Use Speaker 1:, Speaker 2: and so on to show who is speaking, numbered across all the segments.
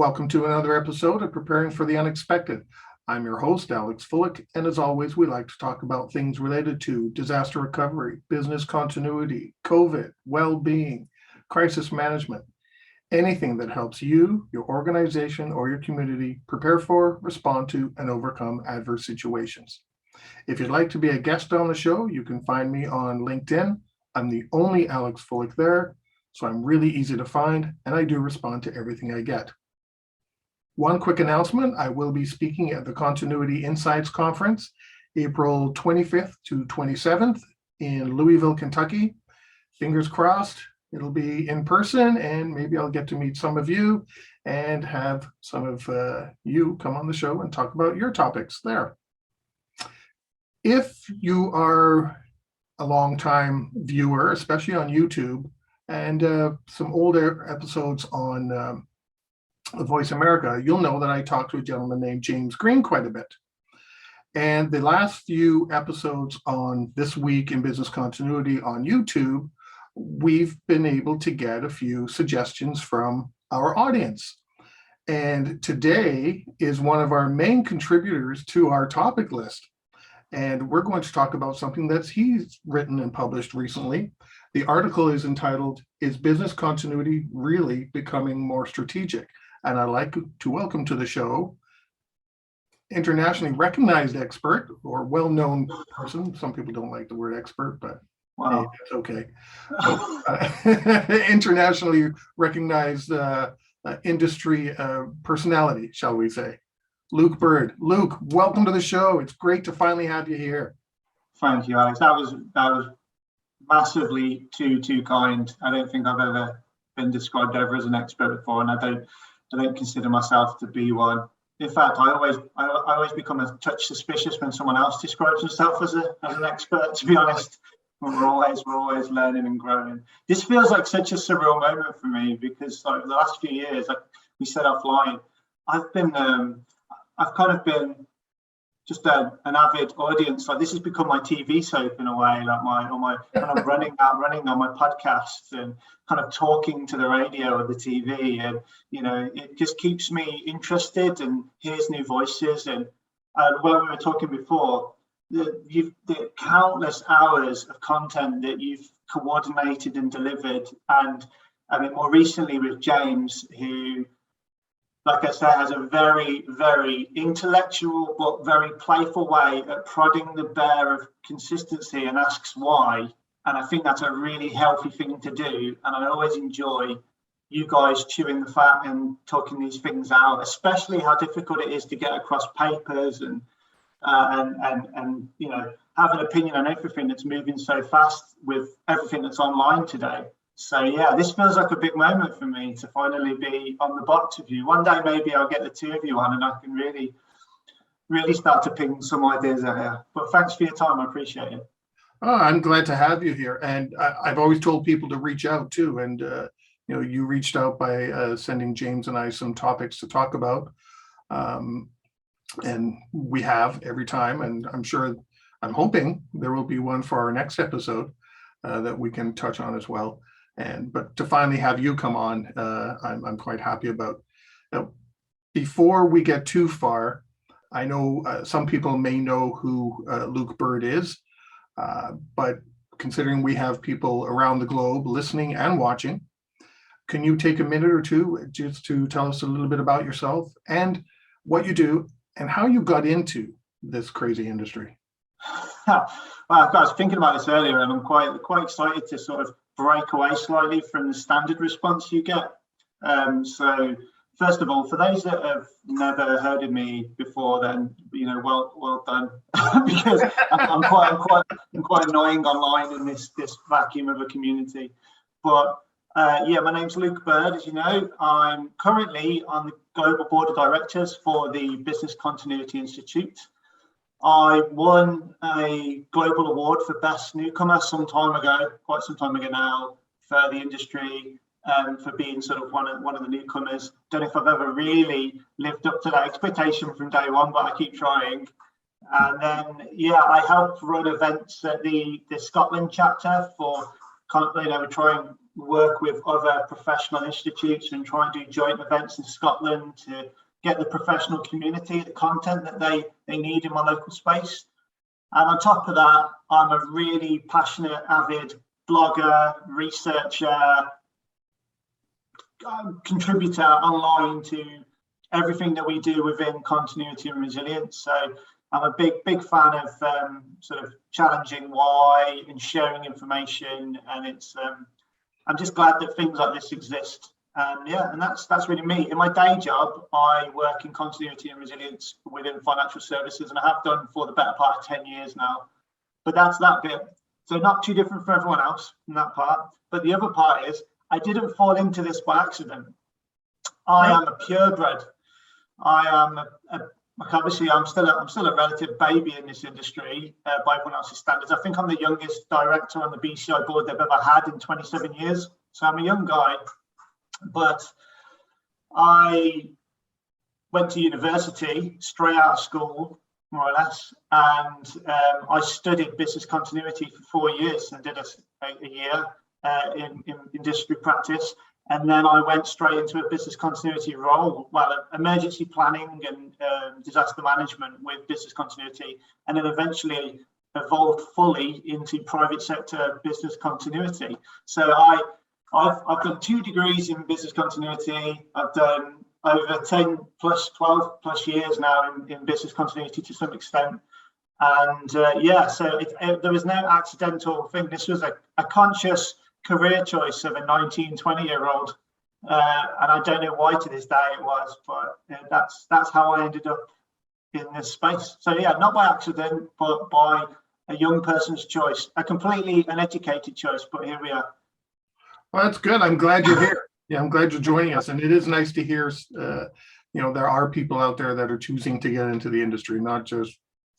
Speaker 1: Welcome to another episode of Preparing for the Unexpected. I'm your host, Alex Fullick, and as always, we like to talk about things related to disaster recovery, business continuity, COVID, well-being, crisis management, anything that helps you, your organization, or your community prepare for, respond to, and overcome adverse situations. If you'd like to be a guest on the show, you can find me on LinkedIn. I'm the only Alex Fullick there, so I'm really easy to find, and I do respond to everything I get. One quick announcement, I will be speaking at the Continuity Insights Conference, April 25th to 27th in Louisville, Kentucky. Fingers crossed, it'll be in person, and maybe I'll get to meet some of you and have some of you come on the show and talk about your topics there. If you are a longtime viewer, especially on YouTube, and some older episodes on Voice America, you'll know that I talked to a gentleman named James Green quite a bit. And the last few episodes on This Week in Business Continuity on YouTube, we've been able to get a few suggestions from our audience. And today is one of our main contributors to our topic list. And we're going to talk about something that he's written and published recently. The article is entitled, "Is Business Continuity Really Becoming More Strategic?" And I'd like to welcome to the show internationally recognized expert or well-known person. Some people don't like the word expert, but wow, hey, that's okay. Internationally recognized industry personality, shall we say. Luke Bird. Luke, welcome to the show. It's great to finally have you here.
Speaker 2: Thank you, Alex. That was massively too kind. I don't think I've ever been described ever as an expert before, and I don't consider myself to be one. In fact, I always become a touch suspicious when someone else describes himself as an expert, to be honest. We're always learning and growing. This feels like such a surreal moment for me because like the last few years, like we said offline, I've kind of been just an avid audience. Like this has become my TV soap in a way, like when I'm running on my podcast and kind of talking to the radio or the TV, and it just keeps me interested and hears new voices. And when we were talking before, the countless hours of content that you've coordinated and delivered, and I mean more recently with James, who, like I said, has a very, very intellectual but very playful way at prodding the bear of consistency and asks why. And I think that's a really healthy thing to do. And I always enjoy you guys chewing the fat and talking these things out, especially how difficult it is to get across papers and have an opinion on everything that's moving so fast with everything that's online today. So yeah, this feels like a big moment for me to finally be on the box with you. One day maybe I'll get the two of you on and I can really, really start to ping some ideas out here. But thanks for your time, I appreciate it.
Speaker 1: Oh, I'm glad to have you here. And I've always told people to reach out too. And you reached out by sending James and I some topics to talk about. And we have every time, and I'm hoping there will be one for our next episode that we can touch on as well. But to finally have you come on, I'm quite happy about. Now, before we get too far, I know some people may know who Luke Bird is, but considering we have people around the globe listening and watching, can you take a minute or two just to tell us a little bit about yourself and what you do and how you got into this crazy industry?
Speaker 2: Well, I was thinking about this earlier, and I'm quite excited to sort of break away slightly from the standard response you get. So first of all, for those that have never heard of me before, then well done, because I'm quite annoying online in this vacuum of a community. But my name's Luke Bird. As you know, I'm currently on the global board of directors for the Business Continuity Institute. I won a global award for best newcomer quite some time ago now, for the industry, for being sort of one of the newcomers. Don't know if I've ever really lived up to that expectation from day one, but I keep trying. And then I help run events at the Scotland chapter for we try and work with other professional institutes and try and do joint events in Scotland to get the professional community the content that they need in my local space. And on top of that, I'm a really passionate, avid blogger, researcher, contributor online to everything that we do within continuity and resilience. So I'm a big fan of sort of challenging why and sharing information, and it's I'm just glad that things like this exist. And that's really me. In my day job, I work in continuity and resilience within financial services, and I have done for the better part of 10 years now. But that's that bit. So not too different from everyone else in that part. But the other part is I didn't fall into this by accident. I am a purebred. I am obviously I'm still a relative baby in this industry by everyone else's standards. I think I'm the youngest director on the BCI board they've ever had in 27 years. So I'm a young guy, but I went to university straight out of school, more or less, and I studied business continuity for 4 years and did a year in industry practice. And then I went straight into a business continuity role, emergency planning and disaster management with business continuity, and then eventually evolved fully into private sector business continuity. So I've done 2 degrees in business continuity. I've done over 10 plus 12 plus years now in business continuity to some extent. And so there was no accidental thing. This was a conscious career choice of a 19, 20-year-old. And I don't know why to this day it was, but that's how I ended up in this space. So yeah, not by accident, but by a young person's choice, a completely uneducated choice, but here we are.
Speaker 1: Well, that's good. I'm glad you're here. Yeah, I'm glad you're joining us. And it is nice to hear, there are people out there that are choosing to get into the industry, not just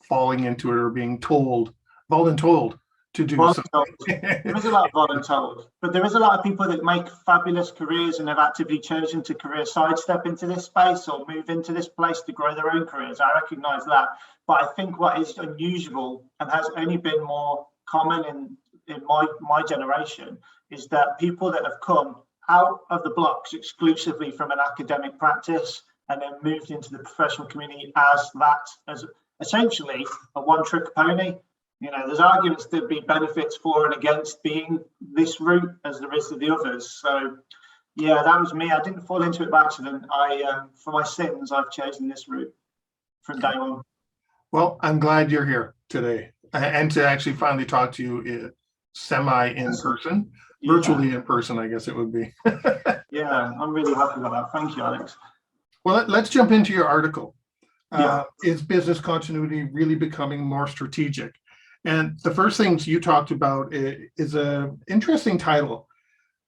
Speaker 1: falling into it or being voluntold to do something.
Speaker 2: There is a lot of voluntold, but there is a lot of people that make fabulous careers and have actively chosen to career sidestep into this space or move into this place to grow their own careers. I recognize that. But I think what is unusual and has only been more common in my generation is that people that have come out of the blocks exclusively from an academic practice and then moved into the professional community as essentially a one-trick pony. There's arguments there'd be benefits for and against being this route as there is to the others. So yeah, that was me. I didn't fall into it by accident. For my sins, I've chosen this route from day one.
Speaker 1: Well, I'm glad you're here today and to actually finally talk to you semi in person, virtually in person, I guess it would be.
Speaker 2: Yeah, I'm really happy about that. Thank you, Alex.
Speaker 1: Well, let's jump into your article. Is business continuity really becoming more strategic? And the first things you talked about is an interesting title,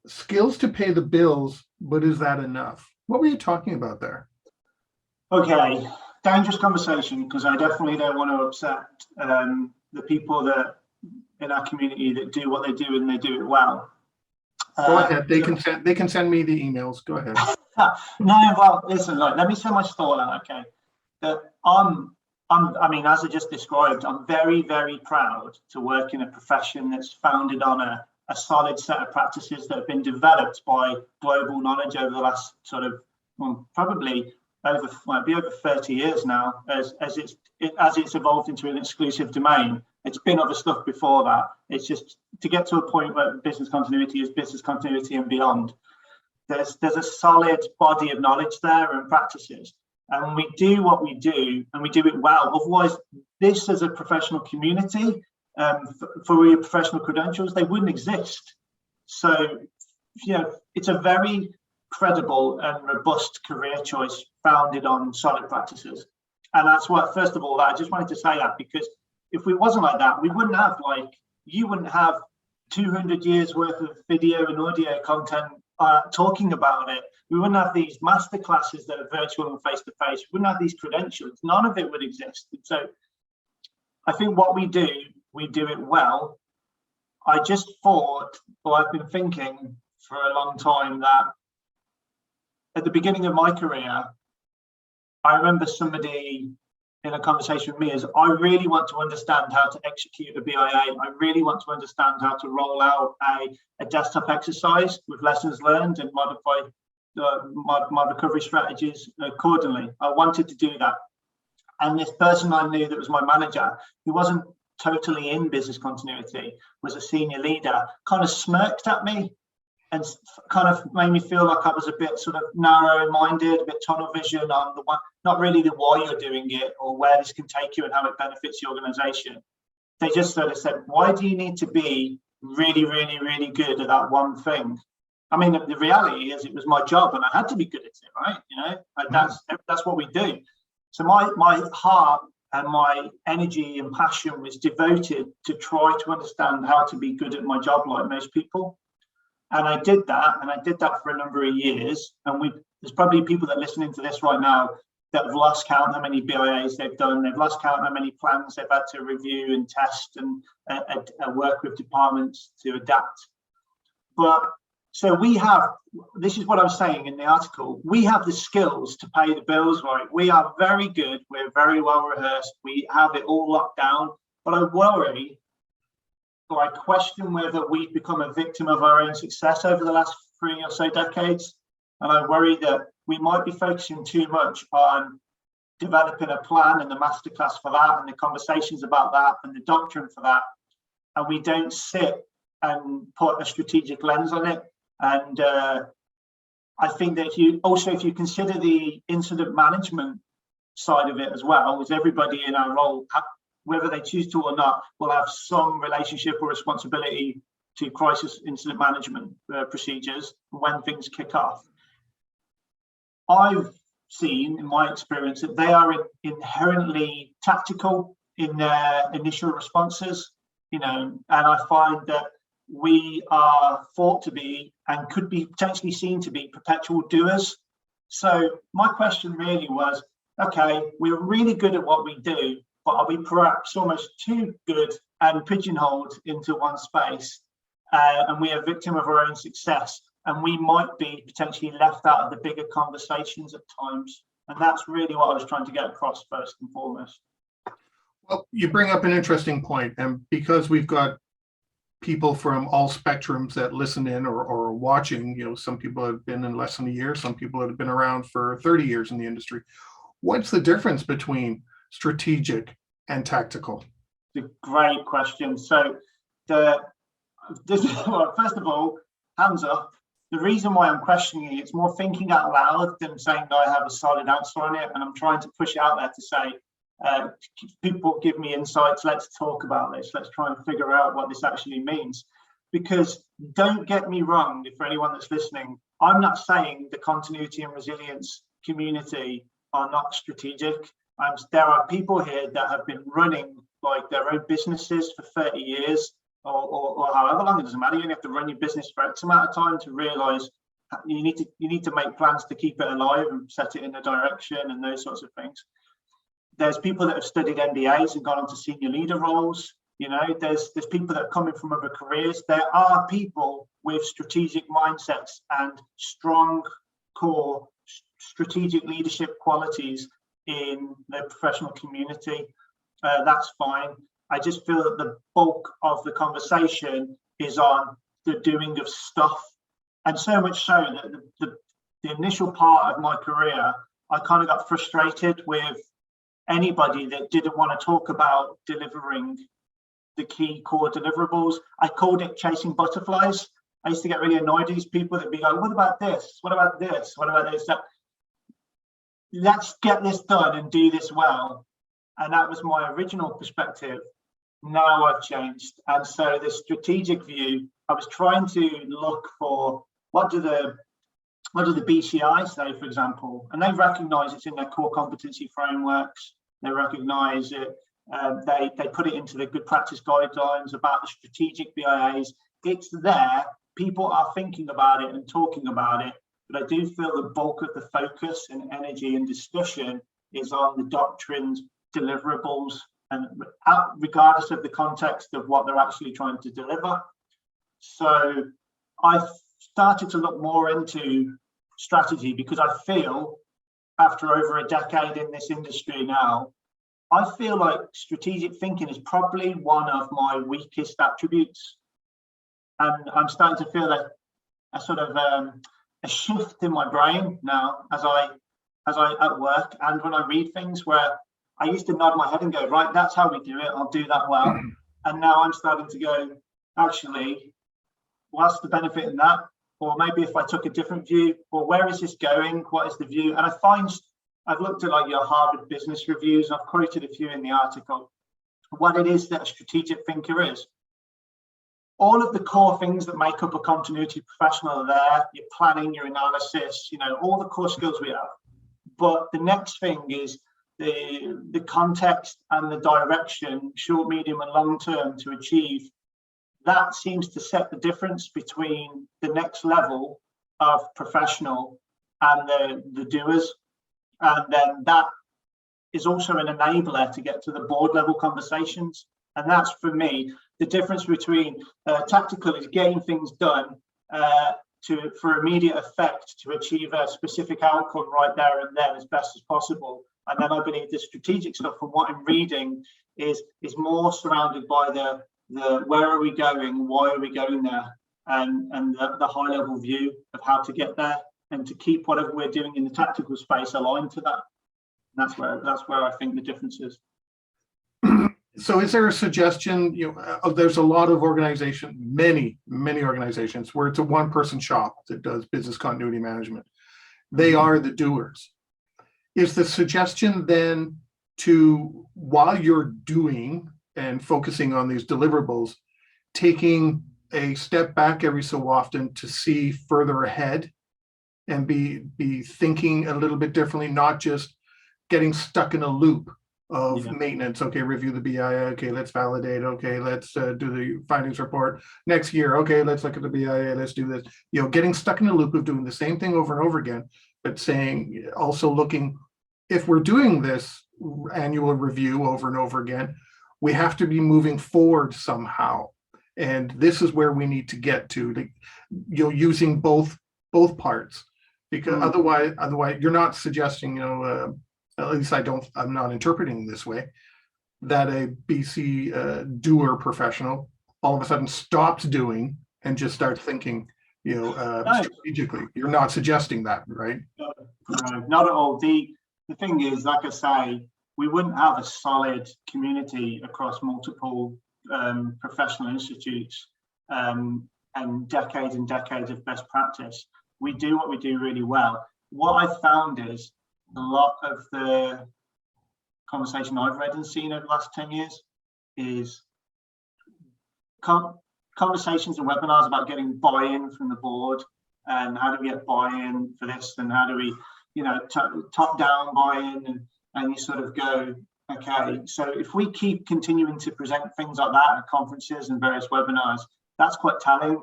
Speaker 1: Skills to Pay the Bills, but is that enough? What were you talking about there?
Speaker 2: Okay, dangerous conversation, because I definitely don't want to upset the people that in our community that do what they do and they do it well.
Speaker 1: Go ahead. They can send me the emails. Go ahead.
Speaker 2: No, well, listen, let me say my stall out, okay? That as I just described, I'm very, very proud to work in a profession that's founded on a solid set of practices that have been developed by global knowledge over the last sort of probably over 30 years now, as it's evolved into an exclusive domain. It's been other stuff before that. It's just to get to a point where business continuity is business continuity and beyond. There's a solid body of knowledge there and practices. And we do what we do, and we do it well. Otherwise, this as a professional community, for your professional credentials, they wouldn't exist. So, it's a very credible and robust career choice founded on solid practices. And that's what, first of all, I just wanted to say that, because if it wasn't like that, we wouldn't have, you wouldn't have 200 years worth of video and audio content talking about it. We wouldn't have these master classes that are virtual and face-to-face. We wouldn't have these credentials. None of it would exist. And so I think what we do it well. I just thought, or I've been thinking for a long time, that at the beginning of my career, I remember somebody in a conversation with me is I really want to understand how to execute a BIA. I really want to understand how to roll out a desktop exercise with lessons learned and modify my recovery strategies accordingly. I wanted to do that. And this person I knew that was my manager, who wasn't totally in business continuity, was a senior leader, kind of smirked at me and kind of made me feel like I was a bit sort of narrow-minded, a bit tunnel vision on the one, not really the why you're doing it or where this can take you and how it benefits the organization. They just sort of said, why do you need to be really, really, really good at that one thing? I mean, the reality is it was my job and I had to be good at it, right? You know, that's what we do. So my heart and my energy and passion was devoted to try to understand how to be good at my job like most people. And I did that for a number of years. And there's probably people that are listening to this right now that have lost count how many BIAs they've done. They've lost count how many plans they've had to review and test and work with departments to adapt. But so this is what I was saying in the article, we have the skills to pay the bills, right? We are very good. We're very well rehearsed. We have it all locked down. But I worry, or I question whether we've become a victim of our own success over the last 3 or so decades. And I worry that we might be focusing too much on developing a plan and the masterclass for that and the conversations about that and the doctrine for that. And we don't sit and put a strategic lens on it. And I think that if you consider the incident management side of it as well, as everybody in our role, whether they choose to or not, will have some relationship or responsibility to crisis incident management procedures when things kick off. I've seen in my experience that they are inherently tactical in their initial responses, you know, and I find that we are thought to be and could be potentially seen to be perpetual doers. So my question really was, okay, we're really good at what we do, but are we perhaps almost too good and pigeonholed into one space? And we are a victim of our own success. And we might be potentially left out of the bigger conversations at times. And that's really what I was trying to get across first and foremost.
Speaker 1: Well, you bring up an interesting point, and because we've got people from all spectrums that listen in or watching, you know, some people have been in less than a year, some people have been around for 30 years in the industry. What's the difference between strategic and tactical?
Speaker 2: It's a great question. So first of all, hands up. The reason why I'm questioning it's more thinking out loud than saying that I have a solid answer on it. And I'm trying to push it out there to say, people give me insights. Let's talk about this. Let's try and figure out what this actually means. Because don't get me wrong, for anyone that's listening, I'm not saying the continuity and resilience community are not strategic. There are people here that have been running like their own businesses for 30 years or however long. It doesn't matter. You have to run your business for X amount of time to realize you need to make plans to keep it alive and set it in a direction and those sorts of things. There's people that have studied MBAs and gone on to senior leader roles. You know, there's people that are coming from other careers. There are people with strategic mindsets and strong core strategic leadership qualities in the professional community. That's fine. I just feel that the bulk of the conversation is on the doing of stuff. And so much so that the initial part of my career, I kind of got frustrated with anybody that didn't want to talk about delivering the key core deliverables. I called it chasing butterflies. I used to get really annoyed at these people that be like, what about this? What about this? What about this? Let's get this done and do this well. And that was my original perspective. Now I've changed. And so the strategic view, I was trying to look for what do the BCI say, for example, and they recognize it's in their core competency frameworks. They recognize it. They put it into the good practice guidelines about the strategic BIAs. It's there. People are thinking about it and talking about it. But I do feel the bulk of the focus and energy and discussion is on the doctrines, deliverables, and regardless of the context of what they're actually trying to deliver. So I started to look more into strategy because I feel after over a decade in this industry now, I feel like strategic thinking is probably one of my weakest attributes. And I'm starting to feel a sort of a shift in my brain now as I at work and when I read things, where I used to nod my head and go, right, that's how we do it, I'll do that well. And now I'm starting to go, actually, what's the benefit in that? Or maybe if I took a different view, or where is this going? What is the view? And I find I've looked at like your Harvard Business Reviews, I've quoted a few in the article, what it is that a strategic thinker is. All of the core things that make up a continuity professional are there, your planning, your analysis, all the core skills we have. But the next thing is the context and the direction, short, medium, and long term to achieve. That seems to set the difference between the next level of professional and the doers. And then that is also an enabler to get to the board level conversations. And that's, for me, the difference between tactical is getting things done for immediate effect to achieve a specific outcome right there and then as best as possible. And then I believe the strategic stuff from what I'm reading is more surrounded by the where are we going, why are we going there, and the high level view of how to get there and to keep whatever we're doing in the tactical space aligned to that. And that's where I think the difference is.
Speaker 1: So is there a suggestion, there's a lot of organizations, many organizations where it's a one-person shop that does business continuity management. They are the doers. Is the suggestion then to, while you're doing and focusing on these deliverables, taking a step back every so often to see further ahead and be thinking a little bit differently, not just getting stuck in a loop of maintenance? Okay, review the BIA. Okay, let's validate. Okay, let's do the findings report next year. Okay, let's look at the BIA. Let's do this. Getting stuck in a loop of doing the same thing over and over again, but saying, also looking, if we're doing this annual review over and over again, we have to be moving forward somehow. And this is where we need to get to, using both parts, because otherwise you're not suggesting, at least I'm not interpreting this way, that a BC doer professional all of a sudden stops doing and just starts thinking, strategically. You're not suggesting that, right?
Speaker 2: No, not at all. The thing is, like I say, we wouldn't have a solid community across multiple professional institutes and decades of best practice. We do what we do really well. What I found is a lot of the conversation I've read and seen over the last 10 years is conversations and webinars about getting buy-in from the board, and how do we get buy-in for this, and how do we, top-down buy-in, and you sort of go, okay, so if we keep continuing to present things like that at conferences and various webinars, that's quite telling.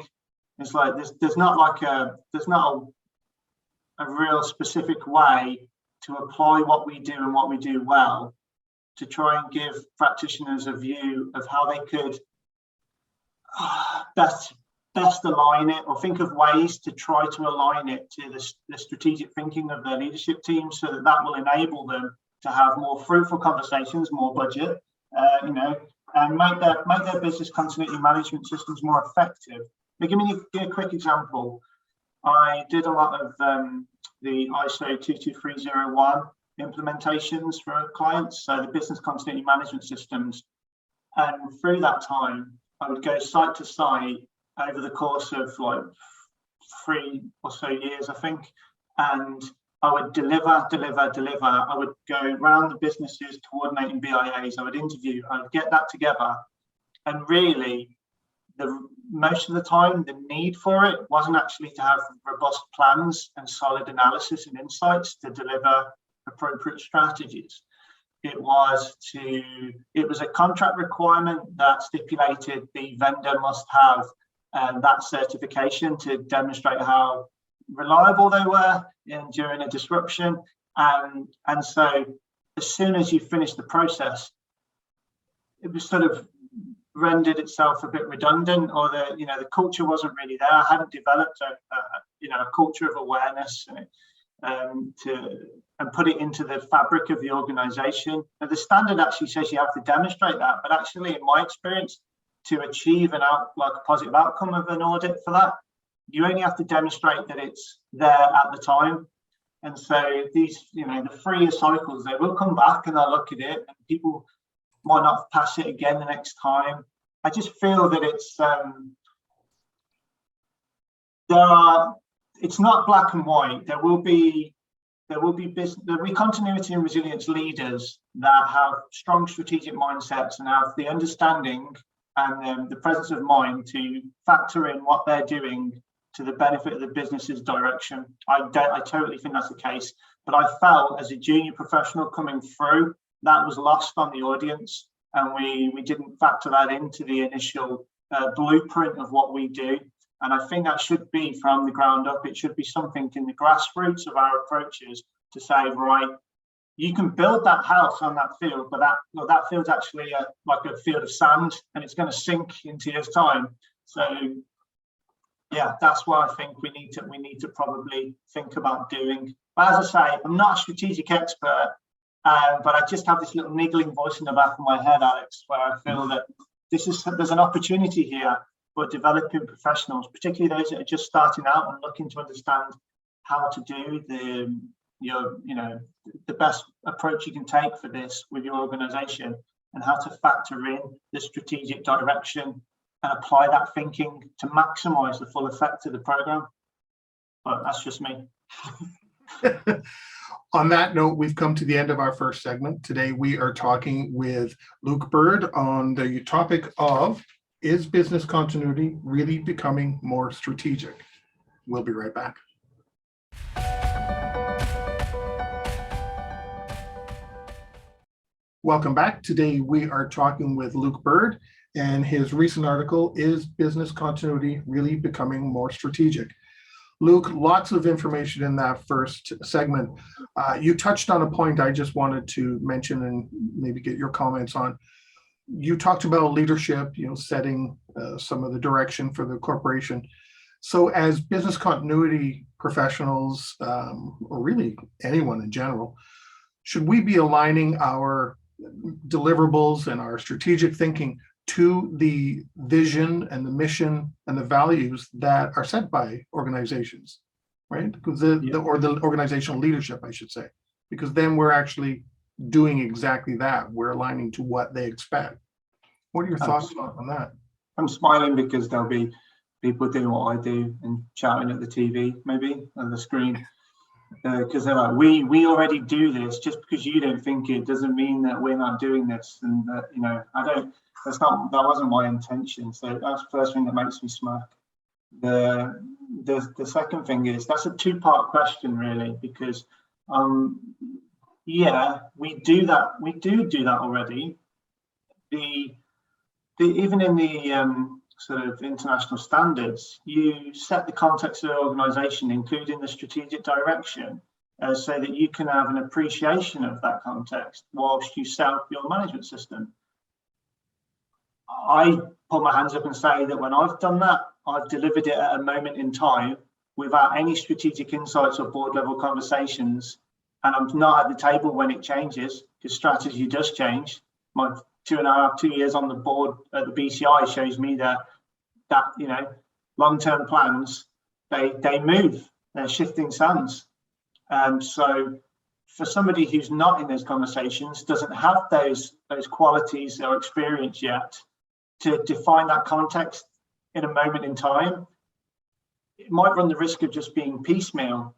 Speaker 2: It's like there's not a real specific way to apply what we do and what we do well to try and give practitioners a view of how they could best align it, or think of ways to try to align it to the strategic thinking of their leadership team, so that will enable them to have more fruitful conversations, more budget, and make their business continuity management systems more effective. Give a quick example. I did a lot of the ISO 22301 implementations for clients, so the business continuity management systems. And through that time, I would go site to site over the course of like 3 or so years, I think, and I would deliver. I would go around the businesses coordinating BIAs. I would interview. I would get that together, and really, most of the time, the need for it wasn't actually to have robust plans and solid analysis and insights to deliver appropriate strategies. It was a contract requirement that stipulated the vendor must have that certification to demonstrate how reliable they were during a disruption. And so as soon as you finish the process, it was sort of rendered itself a bit redundant, or the culture wasn't really there. I hadn't developed a culture of awareness and put it into the fabric of the organization. Now, the standard actually says you have to demonstrate that, but actually, in my experience, to achieve a positive outcome of an audit for that, you only have to demonstrate that it's there at the time. And so these, the 3-year cycles, they will come back and they'll look at it, and people might not pass it again the next time. I just feel that it's not black and white. There will be continuity and resilience leaders that have strong strategic mindsets and have the understanding and the presence of mind to factor in what they're doing to the benefit of the business's direction. I totally think that's the case, but I felt as a junior professional coming through, that was lost on the audience, and we didn't factor that into the initial blueprint of what we do. And I think that should be from the ground up. It should be something in the grassroots of our approaches to say, right, you can build that house on that field, but that field's actually like a field of sand, and it's going to sink in 2 years' time. So yeah, that's what I think we need to probably think about doing. But as I say, I'm not a strategic expert, but I just have this little niggling voice in the back of my head, Alex, where I feel that there's an opportunity here for developing professionals, particularly those that are just starting out and looking to understand how to do the best approach you can take for this with your organization, and how to factor in the strategic direction and apply that thinking to maximize the full effect of the program. But that's just me.
Speaker 1: On that note, we've come to the end of our first segment. Today, we are talking with Luke Bird on the topic of, is business continuity really becoming more strategic? We'll be right back. Welcome back. Today, we are talking with Luke Bird, and his recent article, Is Business Continuity Really Becoming More Strategic? Luke, lots of information in that first segment. You touched on a point I just wanted to mention and maybe get your comments on. You talked about leadership, setting some of the direction for the corporation. So as business continuity professionals, or really anyone in general, should we be aligning our deliverables and our strategic thinking to the vision and the mission and the values that are set by organizations, right? Because the organizational leadership, I should say, because then we're actually doing exactly that. We're aligning to what they expect. What are your thoughts on that?
Speaker 2: I'm smiling because there'll be people doing what I do and shouting at the TV, maybe, on the screen. Because they're like, we already do this. Just because you don't think it doesn't mean that we're not doing this. And that wasn't my intention. So that's the first thing that makes me smirk. The second thing is, that's a two-part question really, because we do that. We do that already. Even in the sort of international standards, you set the context of the organization, including the strategic direction, so that you can have an appreciation of that context whilst you set up your management system. I put my hands up and say that when I've done that, I've delivered it at a moment in time without any strategic insights or board level conversations. And I'm not at the table when it changes, because strategy does change. My 2 years on the board at the BCI shows me that long-term plans, they move, they're shifting sands. So for somebody who's not in those conversations, doesn't have those qualities or experience yet to define that context in a moment in time, it might run the risk of just being piecemeal.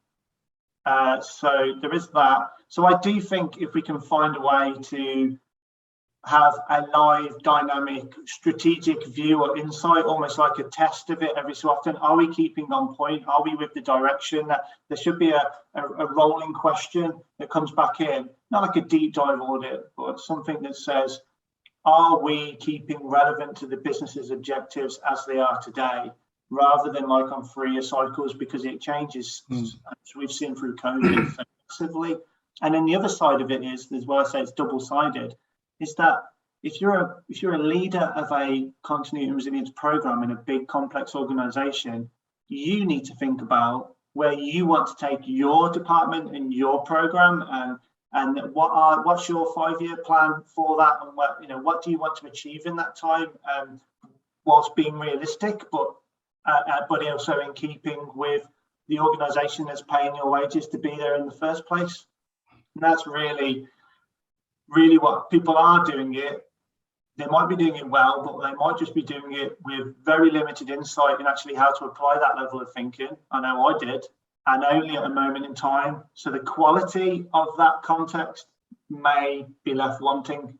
Speaker 2: So there is that. So I do think if we can find a way to have a live, dynamic, strategic view or insight, almost like a test of it every so often. Are we keeping on point? Are we with the direction? That there should be a rolling question that comes back in, not like a deep dive audit, but something that says, are we keeping relevant to the business's objectives as they are today, rather than like on 3-year cycles, because it changes, as we've seen through COVID, massively. And then the other side of it is where I say it's double-sided, is that if you're a leader of a continuity and resilience program in a big complex organization, you need to think about where you want to take your department and your program, and what's your 5-year plan for that, and what do you want to achieve in that time, whilst being realistic, but also in keeping with the organisation that's paying your wages to be there in the first place. And that's really what people are doing it. They might be doing it well, but they might just be doing it with very limited insight in actually how to apply that level of thinking. I know I did, and only at a moment in time. So the quality of that context may be left wanting.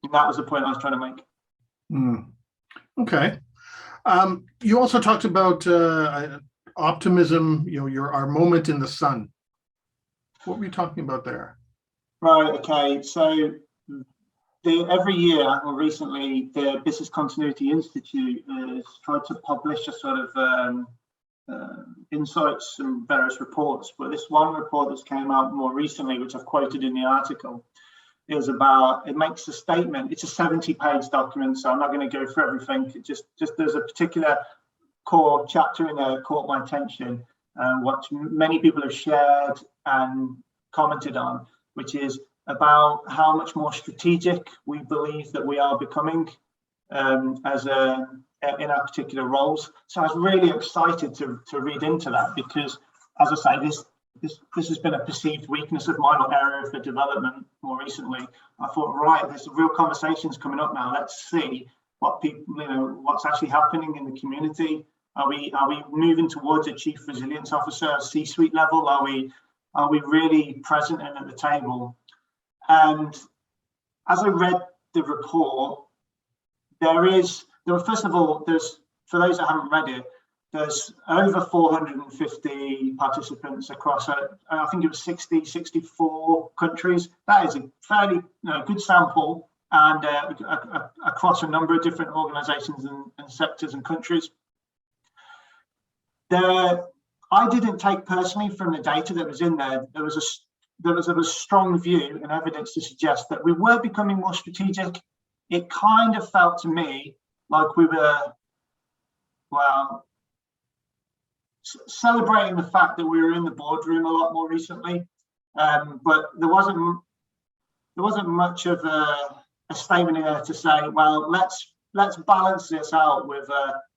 Speaker 2: And that was the point I was trying to make.
Speaker 1: Okay. You also talked about optimism, our moment in the sun. What were you talking about there?
Speaker 2: Right, okay. So every year, or recently, the Business Continuity Institute has tried to publish a sort of insights and various reports. But this one report that's came out more recently, which I've quoted in the article, is about, it makes a statement. It's a 70-page document, so I'm not going to go through everything. It just there's a particular core chapter in there that caught my attention, what many people have shared and commented on, which is about how much more strategic we believe that we are becoming in our particular roles. So I was really excited to read into that, because, as I say, this has been a perceived weakness of mine, or area for development more recently. I thought, right, there's real conversations coming up now. Let's see what people, what's actually happening in the community. Are we moving towards a chief resilience officer, C-suite level? Are we really present and at the table? And as I read the report, first of all, for those that haven't read it, there's over 450 participants across, I think it was 64 countries. That is a fairly good sample, and across a number of different organizations and sectors and countries. I didn't take personally from the data that was in there. There was a strong view and evidence to suggest that we were becoming more strategic. It kind of felt to me like we were, celebrating the fact that we were in the boardroom a lot more recently, but there wasn't much of a statement in there to say, well, let's balance this out with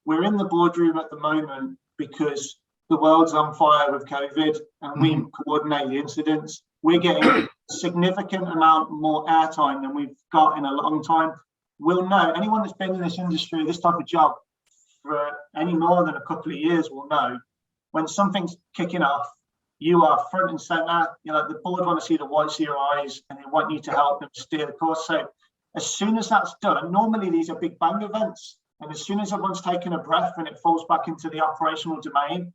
Speaker 2: we're in the boardroom at the moment because the world's on fire with COVID, and we coordinate the incidents. We're getting a significant amount more airtime than we've got in a long time. We'll know, anyone that's been in this industry, this type of job, for any more than a couple of years will know, when something's kicking off, you are front and center. The board want to see the whites of your eyes, and they want you to help them steer the course. So as soon as that's done, normally these are big bang events, and as soon as everyone's taken a breath and it falls back into the operational domain,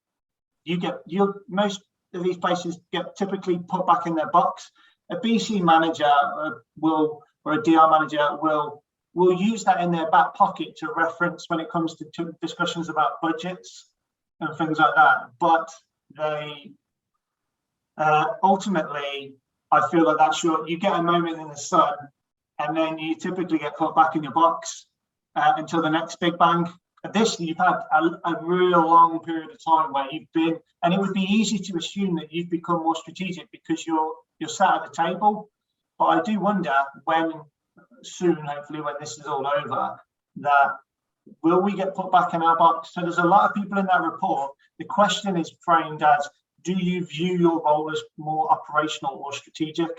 Speaker 2: most of these places get typically put back in their box. A BC manager or a DR manager will use that in their back pocket to reference when it comes to discussions about budgets and things like that. But they ultimately, I feel like that's you get a moment in the sun, and then you typically get put back in your box until the next big bang. This, you've had a real long period of time where you've been, and it would be easy to assume that you've become more strategic because you're sat at the table. But I do wonder when soon, hopefully when this is all over, that will we get put back in our box? So there's a lot of people in that report. The question is framed as, do you view your role as more operational or strategic?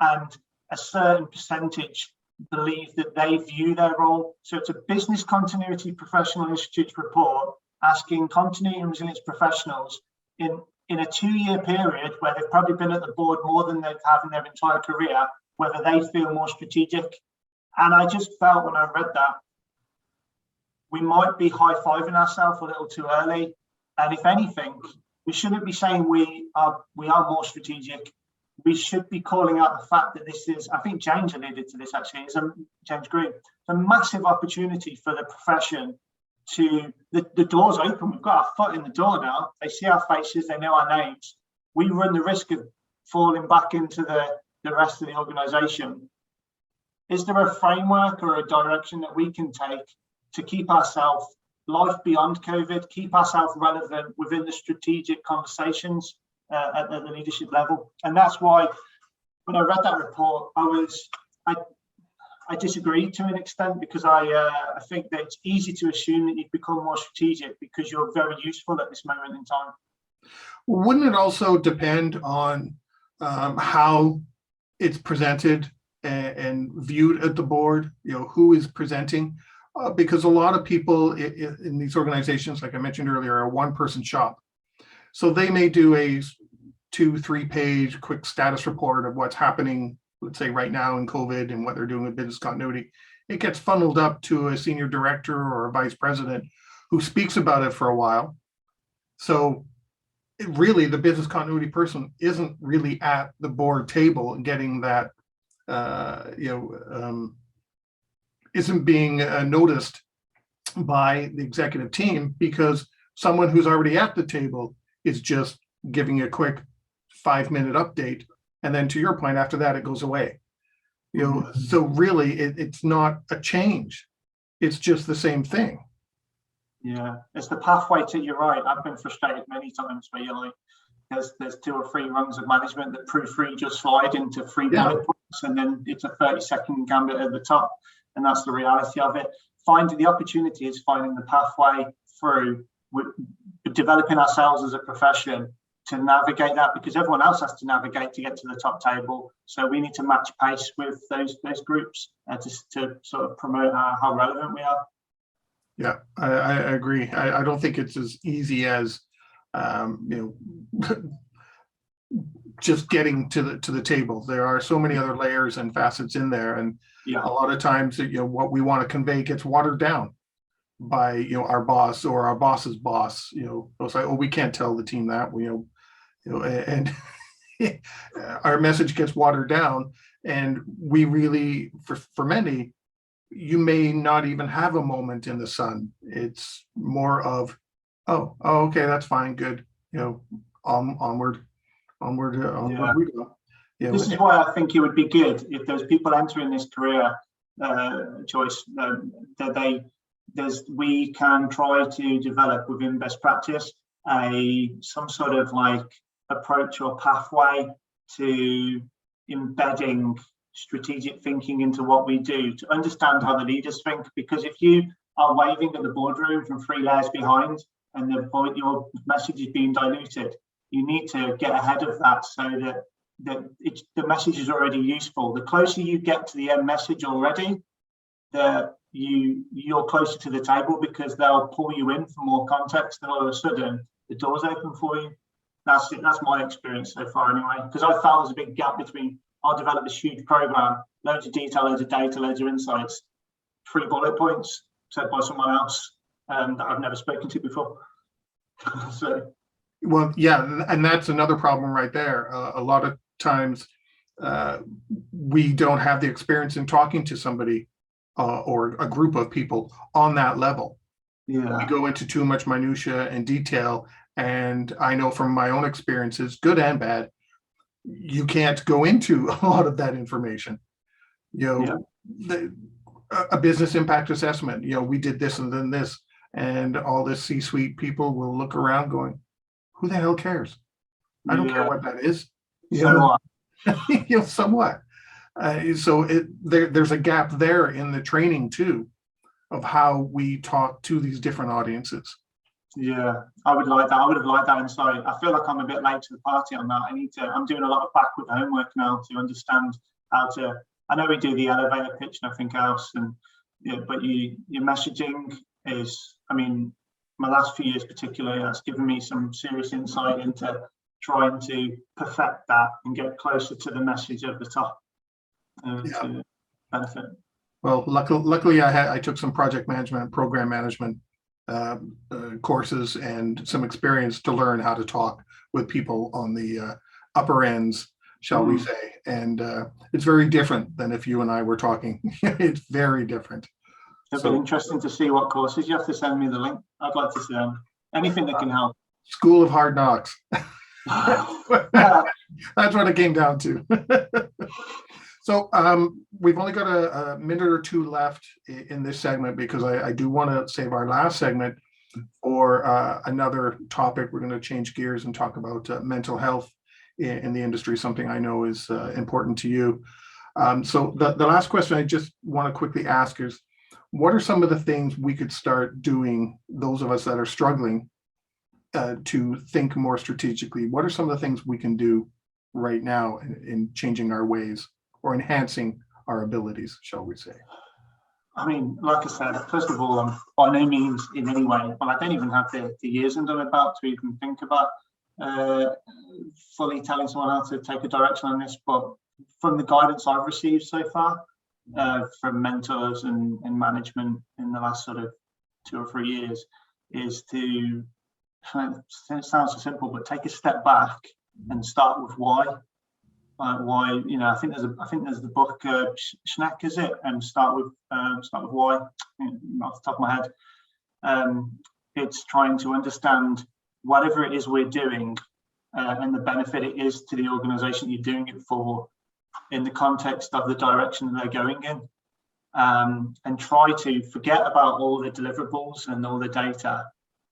Speaker 2: And a certain percentage believe that they view their role. So it's a Business Continuity Professional Institute's report asking continuity and resilience professionals in a 2-year period where they've probably been at the board more than they've had in their entire career, whether they feel more strategic. And I just felt when I read that, we might be high-fiving ourselves a little too early. And if anything, we shouldn't be saying we are more strategic. We should be calling out the fact that this is, I think James alluded to this actually, James Green, it's a massive opportunity for the profession to, the door's open, we've got our foot in the door now, they see our faces, they know our names. We run the risk of falling back into the rest of the organisation. Is there a framework or a direction that we can take to keep ourselves life beyond COVID, keep ourselves relevant within the strategic conversations at the leadership level. And that's why when I read that report, I disagree to an extent, because I think that it's easy to assume that you've become more strategic because you're very useful at this moment in time.
Speaker 1: Wouldn't it also depend on how it's presented and viewed at the board? Who is presenting? Because a lot of people in these organizations, like I mentioned earlier, are a one-person shop. So they may do a 2-3 page quick status report of what's happening, let's say right now in COVID, and what they're doing with business continuity. It gets funneled up to a senior director or a vice president who speaks about it for a while. So really, the business continuity person isn't really at the board table and getting that, isn't being noticed by the executive team, because someone who's already at the table is just giving a quick 5-minute update. And then to your point, after that, it goes away. So really it's not a change. It's just the same thing.
Speaker 2: Yeah, it's the pathway to, you're right. I've been frustrated many times where you're like, there's 2 or 3 rungs of management that proofread your slide into 3 bullet points, and then it's a 30-second gambit at the top. And that's the reality of it. Finding the opportunity is finding the pathway through, developing ourselves as a profession to navigate that, because everyone else has to navigate to get to the top table. So we need to match pace with those groups to sort of promote how relevant we are.
Speaker 1: Yeah, I agree. I don't think it's as easy as just getting to the table. There are so many other layers and facets in there, and a lot of times what we want to convey gets watered down by our boss or our boss's boss. It's like, oh, we can't tell the team that, and our message gets watered down, and we really, for many, you may not even have a moment in the sun. It's more of, oh, okay, that's fine, good, onward we go.
Speaker 2: This is why I think it would be good if there's people entering this career choice, that we can try to develop within best practice some sort of like approach or pathway to embedding strategic thinking into what we do, to understand how the leaders think. Because if you are waving at the boardroom from 3 layers behind and your message is being diluted, you need to get ahead of that so that the message is already useful. The closer you get to the end message already, you're closer to the table, because they'll pull you in for more context, and all of a sudden the door's open for you. That's my experience so far anyway, because I found there's a big gap between, I'll develop this huge program, loads of detail, loads of data, loads of insights, 3 bullet points said by someone else that I've never spoken to before. So,
Speaker 1: well, yeah, and that's another problem right there. A lot of times we don't have the experience in talking to somebody or a group of people on that level.
Speaker 2: Yeah,
Speaker 1: we go into too much minutia and detail, and I know from my own experiences, good and bad, you can't go into a lot of that information. A business impact assessment, we did this and then this, and all this C-suite people will look around going, who the hell cares? I don't care what that is. Somewhat. So there's a gap there in the training too, of how we talk to these different audiences.
Speaker 2: Yeah, I would like that. I would have liked that insight. I feel like I'm a bit late to the party on that. I'm doing a lot of backward homework now to understand how to. I know we do the elevator pitch and everything else, but your messaging is. I mean, my last few years particularly, that's given me some serious insight into trying to perfect that and get closer to the message at the top to benefit.
Speaker 1: Well, luckily I took some project management, program management courses and some experience to learn how to talk with people on the upper ends, shall we say. And it's very different than if you and I were talking. It's very different.
Speaker 2: It'll be interesting to see what courses. You have to send me the link. I'd like to see them. Anything that can help.
Speaker 1: School of Hard Knocks. That's what it came down to. So we've only got a minute or two left in this segment because I do want to save our last segment for another topic. We're going to change gears and talk about mental health in the industry, something I know is important to you. So the last question I just want to quickly ask is, what are some of the things we could start doing, those of us that are struggling to think more strategically? What are some of the things we can do right now in changing our ways or enhancing our abilities, shall we say?
Speaker 2: I mean, like I said, first of all, I'm by no means in any way, well, I don't even have the years under my belt to even think about fully telling someone how to take a direction on this. But from the guidance I've received so far from mentors and management in the last sort of 2 or 3 years, is to, it sounds so simple, but take a step back and start with why. Why, I think there's the book Schneck, is it? And start with why, off the top of my head. It's trying to understand whatever it is we're doing and the benefit it is to the organization you're doing it for in the context of the direction they're going in. And try to forget about all the deliverables and all the data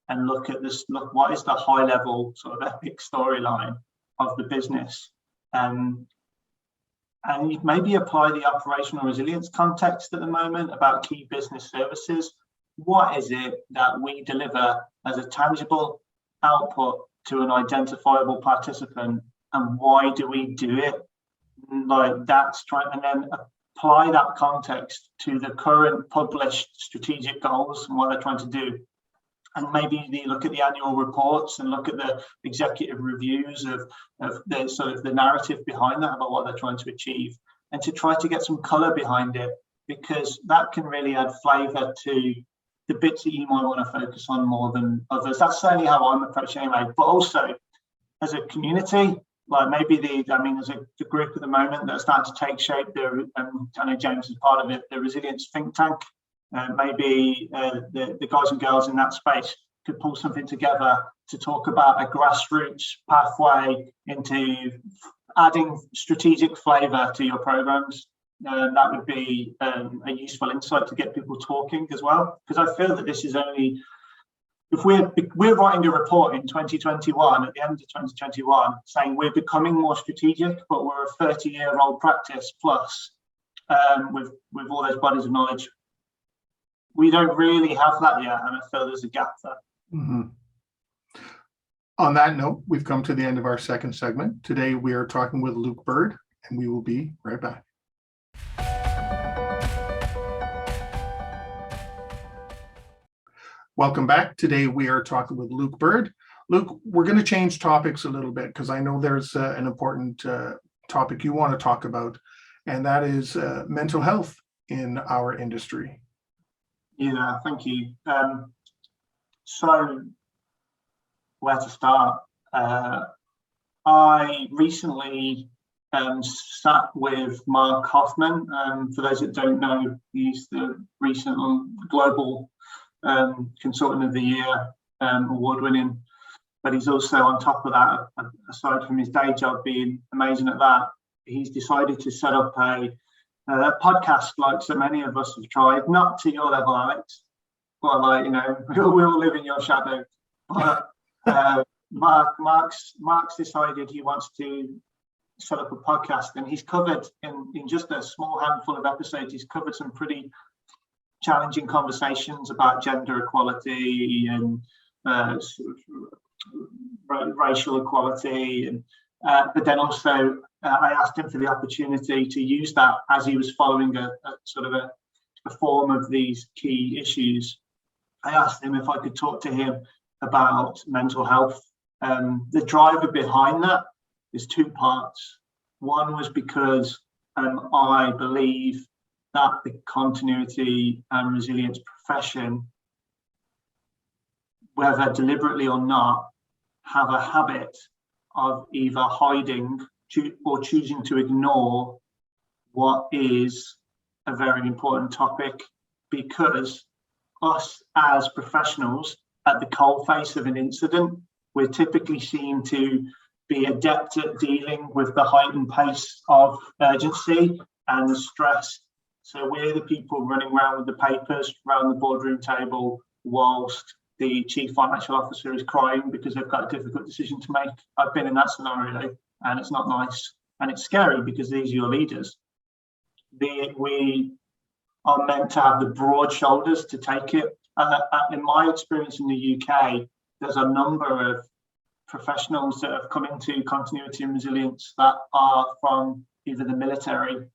Speaker 2: and look at this, what is the high level sort of epic storyline of the business. And maybe apply the operational resilience context at the moment about key business services. What is it that we deliver as a tangible output to an identifiable participant, and why do we do it? Like that's trying, and then apply that context to the current published strategic goals and what they're trying to do. And maybe they look at the annual reports and look at the executive reviews of the sort of the narrative behind that about what they're trying to achieve, and to try to get some color behind it, because that can really add flavor to the bits that you might want to focus on more than others. That's certainly how I'm approaching anyway. But also as a community, like maybe there's a group at the moment that's starting to take shape. I know James is part of it, the Resilience Think Tank. Maybe the guys and girls in that space could pull something together to talk about a grassroots pathway into adding strategic flavor to your programs. That would be a useful insight to get people talking as well, because I feel that this is only, if we're writing a report in 2021, at the end of 2021, saying we're becoming more strategic, but we're a 30-year-old practice plus with all those bodies of knowledge. We don't really have that yet, and I feel there's a gap there.
Speaker 1: Mm-hmm. On that note, we've come to the end of our second segment. Today, we are talking with Luke Bird, and we will be right back. Welcome back. Today, we are talking with Luke Bird. Luke, we're going to change topics a little bit because I know there's an important topic you want to talk about, and that is mental health in our industry.
Speaker 2: Yeah, thank you. So where to start? I recently sat with Mark Hoffman. For those that don't know, he's the recent Global Consultant of the Year, award-winning. But he's also, on top of that, aside from his day job being amazing at that, he's decided to set up a podcast like so many of us have tried, not to your level, Alex, but like, we all live in your shadow. But Mark's decided he wants to set up a podcast, and he's covered in just a small handful of episodes, he's covered some pretty challenging conversations about gender equality and racial equality, and but then also I asked him for the opportunity to use that as he was following a sort of a form of these key issues. I asked him if I could talk to him about mental health. The driver behind that is two parts. One was because I believe that the continuity and resilience profession, whether deliberately or not, have a habit of either hiding or choosing to ignore what is a very important topic, because us as professionals at the coalface of an incident, we're typically seen to be adept at dealing with the heightened pace of urgency and stress. So we're the people running around with the papers around the boardroom table whilst the chief financial officer is crying because they've got a difficult decision to make. I've been in that scenario, and it's not nice. And it's scary because these are your leaders. We are meant to have the broad shoulders to take it. In my experience in the UK, there's a number of professionals that have come into continuity and resilience that are from either the military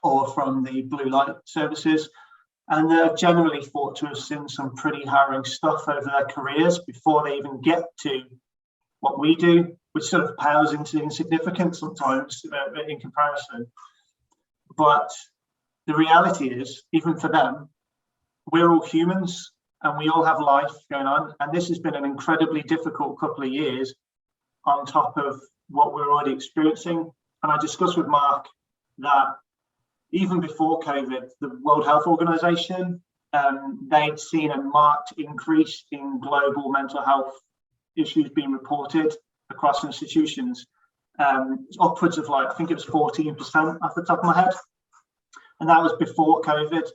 Speaker 2: or from the blue light services. And they're generally thought to have seen some pretty harrowing stuff over their careers before they even get to what we do, which sort of pales into insignificance sometimes in comparison. But the reality is, even for them, we're all humans and we all have life going on. And this has been an incredibly difficult couple of years on top of what we're already experiencing. And I discussed with Mark that even before COVID, the World Health Organization, they'd seen a marked increase in global mental health issues being reported across institutions, upwards of I think it was 14% off the top of my head. And that was before COVID.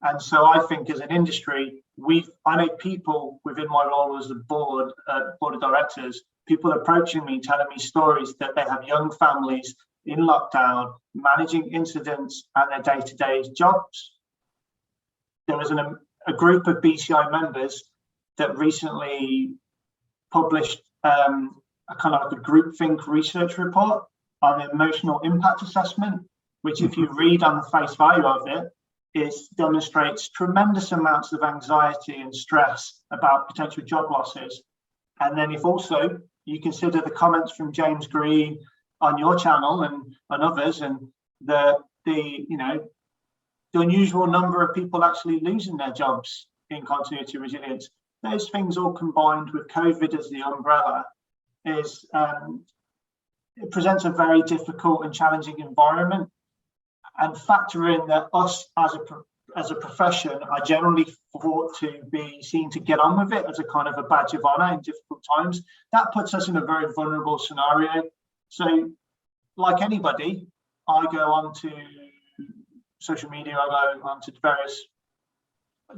Speaker 2: And so I think as an industry, I know people within my role as a board of directors, people approaching me, telling me stories that they have young families in lockdown, managing incidents and their day-to-day jobs. There was a group of BCI members that recently published a kind of like a groupthink research report on the emotional impact assessment, which if you read on the face value of it, it demonstrates tremendous amounts of anxiety and stress about potential job losses. And then if also you consider the comments from James Green on your channel and others, and the unusual number of people actually losing their jobs in continuity resilience, those things all combined with COVID as the umbrella it presents a very difficult and challenging environment. And factor in that us as a profession are generally thought to be seen to get on with it as a kind of a badge of honor in difficult times. That puts us in a very vulnerable scenario. So like anybody, I go onto social media, I go onto various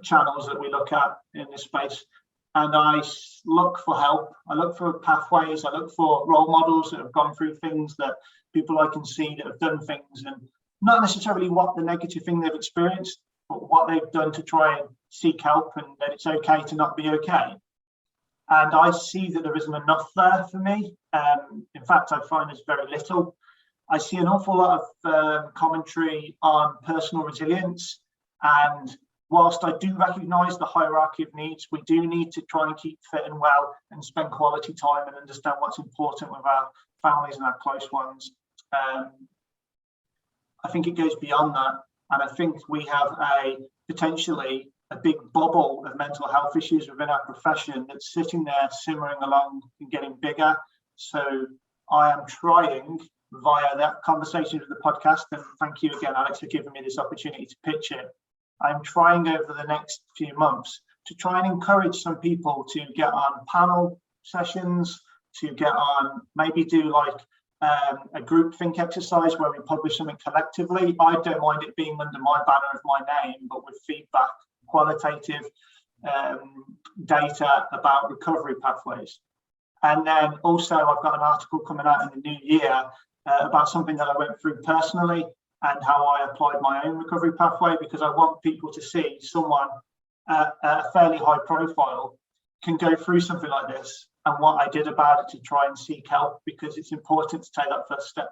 Speaker 2: channels that we look at in this space, and I look for help. I look for pathways. I look for role models that have gone through things, that people I can see that have done things, and not necessarily what the negative thing they've experienced, but what they've done to try and seek help, and that it's okay to not be okay. And I see that there isn't enough there for me. In fact, I find there's very little. I see an awful lot of commentary on personal resilience. And whilst I do recognise the hierarchy of needs, we do need to try and keep fit and well and spend quality time and understand what's important with our families and our close ones. I think it goes beyond that. And I think we have potentially a big bubble of mental health issues within our profession that's sitting there simmering along and getting bigger. So I am trying via that conversation with the podcast, and thank you again, Alex, for giving me this opportunity to pitch it. I'm trying over the next few months to try and encourage some people to get on panel sessions, to get on, maybe do a group think exercise where we publish something collectively. I don't mind it being under my banner of my name, but with feedback, qualitative data about recovery pathways. And then also I've got an article coming out in the new year about something that I went through personally and how I applied my own recovery pathway, because I want people to see someone at a fairly high profile can go through something like this and what I did about it to try and seek help, because it's important to take that first step.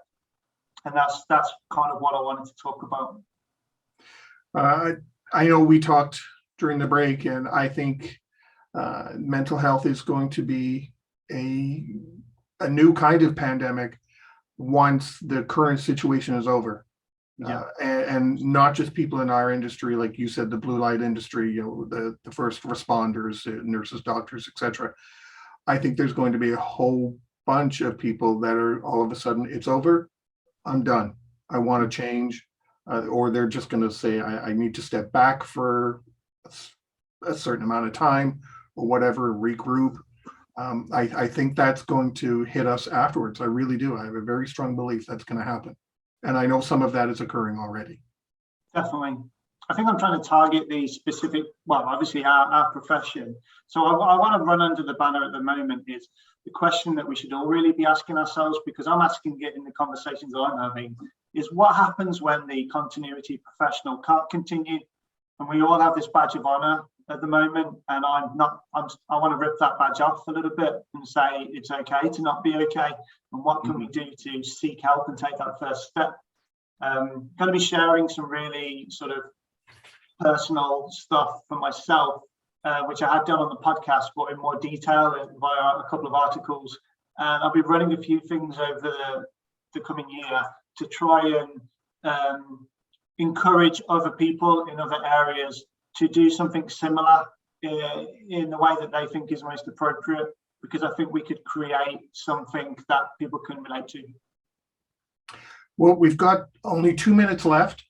Speaker 2: And that's kind of what I wanted to talk about.
Speaker 1: I know we talked during the break, and I think mental health is going to be a new kind of pandemic once the current situation is over. Yeah. And not just people in our industry, like you said, the blue light industry, the first responders, nurses, doctors, etc. I think there's going to be a whole bunch of people that are all of a sudden, it's over, I'm done, I want to change, or they're just going to say, I need to step back for a certain amount of time or whatever, regroup. I think that's going to hit us afterwards. I really do. I have a very strong belief that's going to happen. And I know some of that is occurring already.
Speaker 2: Definitely. I think I'm trying to target the specific, well, obviously our profession. So I want to run under the banner at the moment is the question that we should all really be asking ourselves, because I'm asking it in the conversations that I'm having, is what happens when the continuity professional can't continue? And we all have this badge of honor at the moment, and I want to rip that badge off a little bit and say it's okay to not be okay, and what can we do to seek help and take that first step. Going to be sharing some really sort of personal stuff for myself, which I have done on the podcast, but in more detail and via a couple of articles. And I'll be running a few things over the coming year to try and encourage other people in other areas to do something similar in the way that they think is most appropriate, because I think we could create something that people can relate to.
Speaker 1: Well, we've got only 2 minutes left.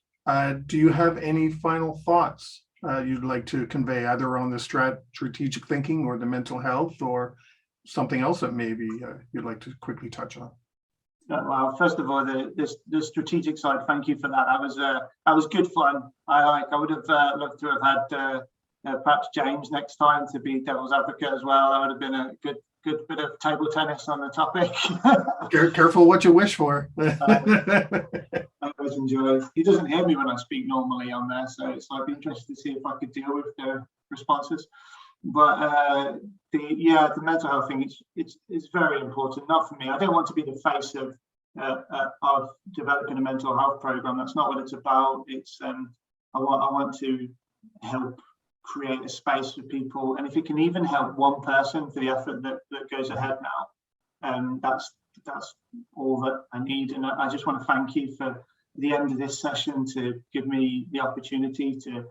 Speaker 1: Do you have any final thoughts you'd like to convey, either on the strategic thinking or the mental health, or something else that maybe you'd like to quickly touch on?
Speaker 2: Well, first of all, the strategic side, thank you for that. That was good fun. I would have loved to have had perhaps James next time to be devil's advocate as well. That would have been a good bit of table tennis on the topic.
Speaker 1: Careful what you wish for.
Speaker 2: I always enjoy it. He doesn't hear me when I speak normally on there, so I'd be interested to see if I could deal with the responses. But the mental health thing, it's very important. Not for me. I don't want to be the face of developing a mental health program. That's not what it's about. It's I want to help create a space for people, and if it can even help one person for the effort that goes ahead now, that's all that I need. And I just want to thank you for the end of this session to give me the opportunity to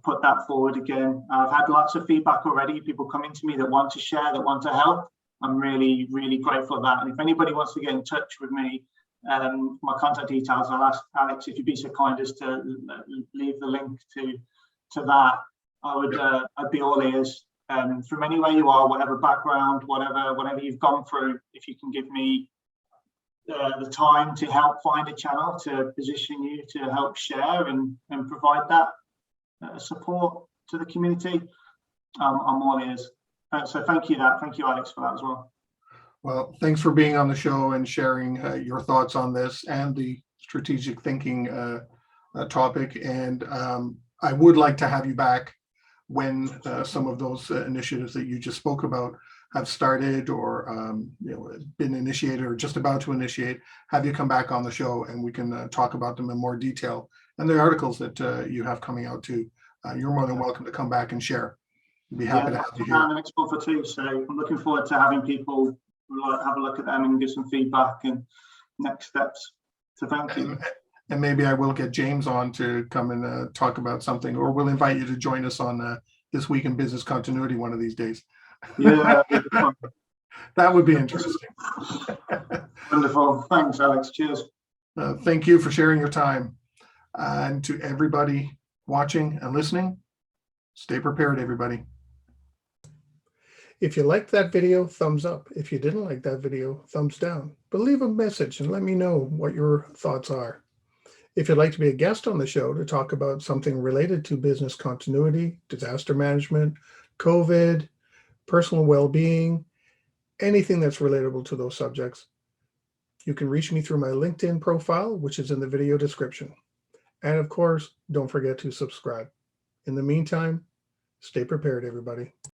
Speaker 2: put that forward again. I've had lots of feedback already, people coming to me that want to share, that want to help. I'm really grateful for that. And if anybody wants to get in touch with me, my contact details, I'll ask Alex if you'd be so kind as to leave the link to that. I'd be all ears. From anywhere you are, whatever background, whatever you've gone through, if you can give me the time to help find a channel to position you to help share and provide that support to the community, I'm all ears. So thank you, Alex, for that as well.
Speaker 1: Well, thanks for being on the show and sharing your thoughts on this and the strategic thinking topic. And I would like to have you back when some of those initiatives that you just spoke about have started or been initiated or just about to initiate. Have you come back on the show and we can talk about them in more detail, and the articles that you have coming out too. You're more than welcome to come back and share. We'd be happy to have you here.
Speaker 2: The next one for two, so I'm looking forward to having people have a look at them and give some feedback and next steps. So thank you.
Speaker 1: And maybe I will get James on to come and talk about something, or we'll invite you to join us on This Week in Business Continuity one of these days.
Speaker 2: Yeah,
Speaker 1: that would be interesting.
Speaker 2: Wonderful. Thanks, Alex. Cheers.
Speaker 1: Thank you for sharing your time. And to everybody watching and listening, stay prepared, everybody. If you liked that video, thumbs up. If you didn't like that video, thumbs down. But leave a message and let me know what your thoughts are. If you'd like to be a guest on the show to talk about something related to business continuity, disaster management, COVID, personal well-being, anything that's relatable to those subjects, you can reach me through my LinkedIn profile, which is in the video description. And of course, don't forget to subscribe. In the meantime, stay prepared, everybody.